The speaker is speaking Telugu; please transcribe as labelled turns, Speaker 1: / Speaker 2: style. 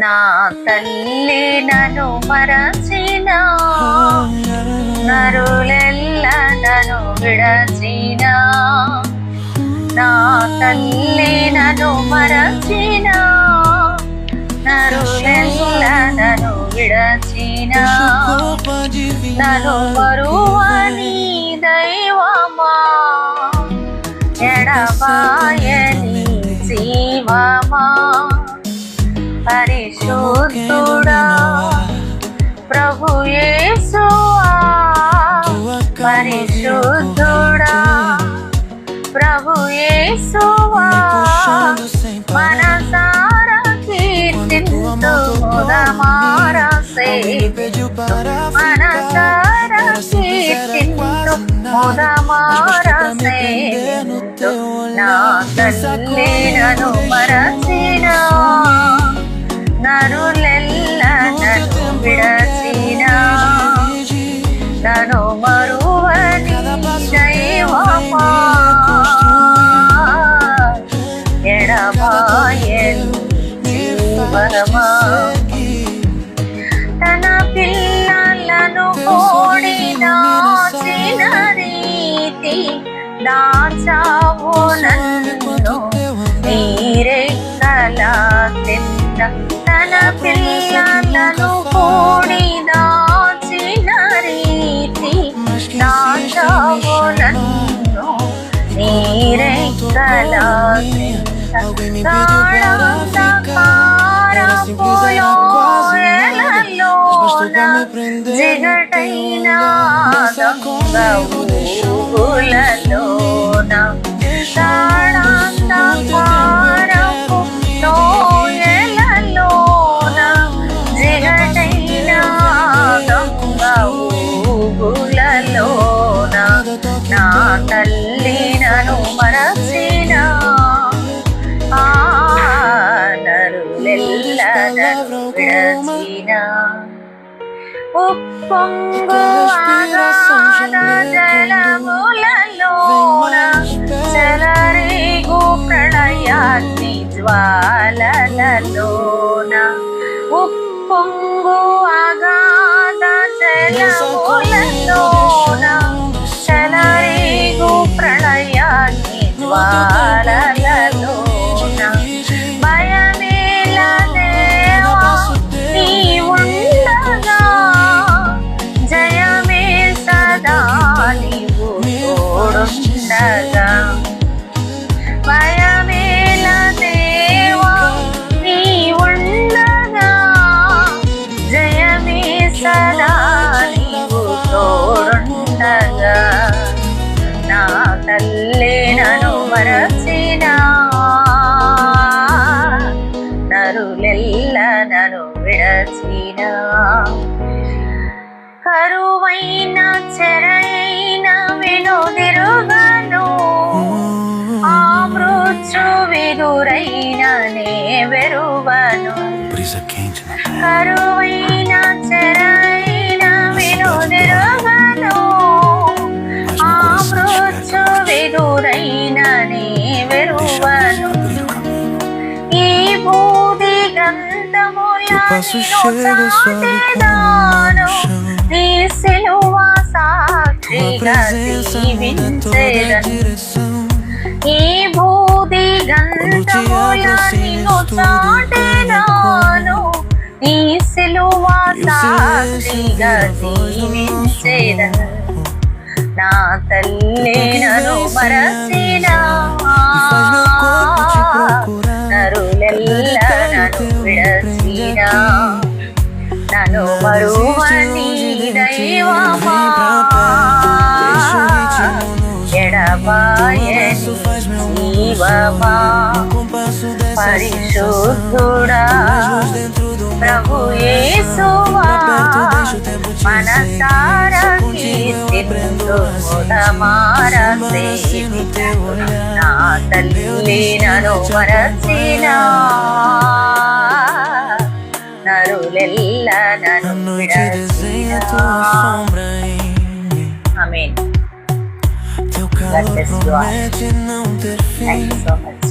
Speaker 1: నా తల్లి నన్ను మరచిన నరులెల్ల నన్ను విడచిన నా తల్లి నన్ను మరచిన నరులెల్ల నన్ను విడచిన నన్ను మరువని దైవమా ఎడబాయని జీవమా పరిశుద్ధుడా ప్రభు యేసువా పరిశుద్ధుడా ప్రభు యేసువా మనసారా కీర్తింతు ముదమారా సేవింతు మనసారా కీర్తింతు ముదమారా సేవింతు నా తల్లి నన్ను మరచిన నరులెల్ల నన్ను విడచిన నన్ను మరువని దైవమా ఎడబాయని జీవమా తన పిల్లలను ఓడినాచిన రీతి దాచావు నన్ను నీరెక్కల తిన్న తన పిల్లలను కూడి దాచిన రీతి దాచావు నన్ను నీరెక్కల జిగటైన దొంగలలోన తాళందకారపు లోయలలోన జిగటైన దొంగలలోన నా తల్లి నన్ను మరచిన నరులెల్ల నన్ను విడచిన ఉప్పొంగు ఆగాధ జలములలోన చెలరేగు ప్రళయాగ్ని జ్వాలలలోన ఉప్పొంగు ఆగాధ జలములలోన చెలరేగు ప్రళయాగ్ని జ్వాలలలోన భయమేల దేవా నీవుండగా జయమే సదా నీవు తోడుండగా భయమేల దేవా నీవుండగా జయమే సదా నీవు తోడుండగా నా తల్లి నన్ను మరచిన నరులెల్ల నన్ను విడచిన కరువైన చెరైన వినుదిరుగను ఆ మృత్యు విదురైన నే వెరువను కరువైన చెరైన వినుదిరుగను ఆ మృత్యు విదురైన నే వెరువను ఈ భూది గ్రంథములను చాటెదాను నీ సిలువ సాక్షిగా జీవించెదను ఈ భూది గ్రంథములను చాటెదాను నీ సిలువ సాక్షిగా జీవించెదను నా తల్లి నన్ను మరచిన నరులెల్ల నన్ను విడచిన నన్ను మరువని దైవమా ఎడబాయని జీవమా పరిశుద్ధుడా ప్రభు యేసువా మనసారా కీర్తింతు ముదమారా సేవింతు నా తల్లి నన్ను మరచిన నరులెల్ల నన్ను విడచిన ఆమేన్. God bless you all. Thank you so much.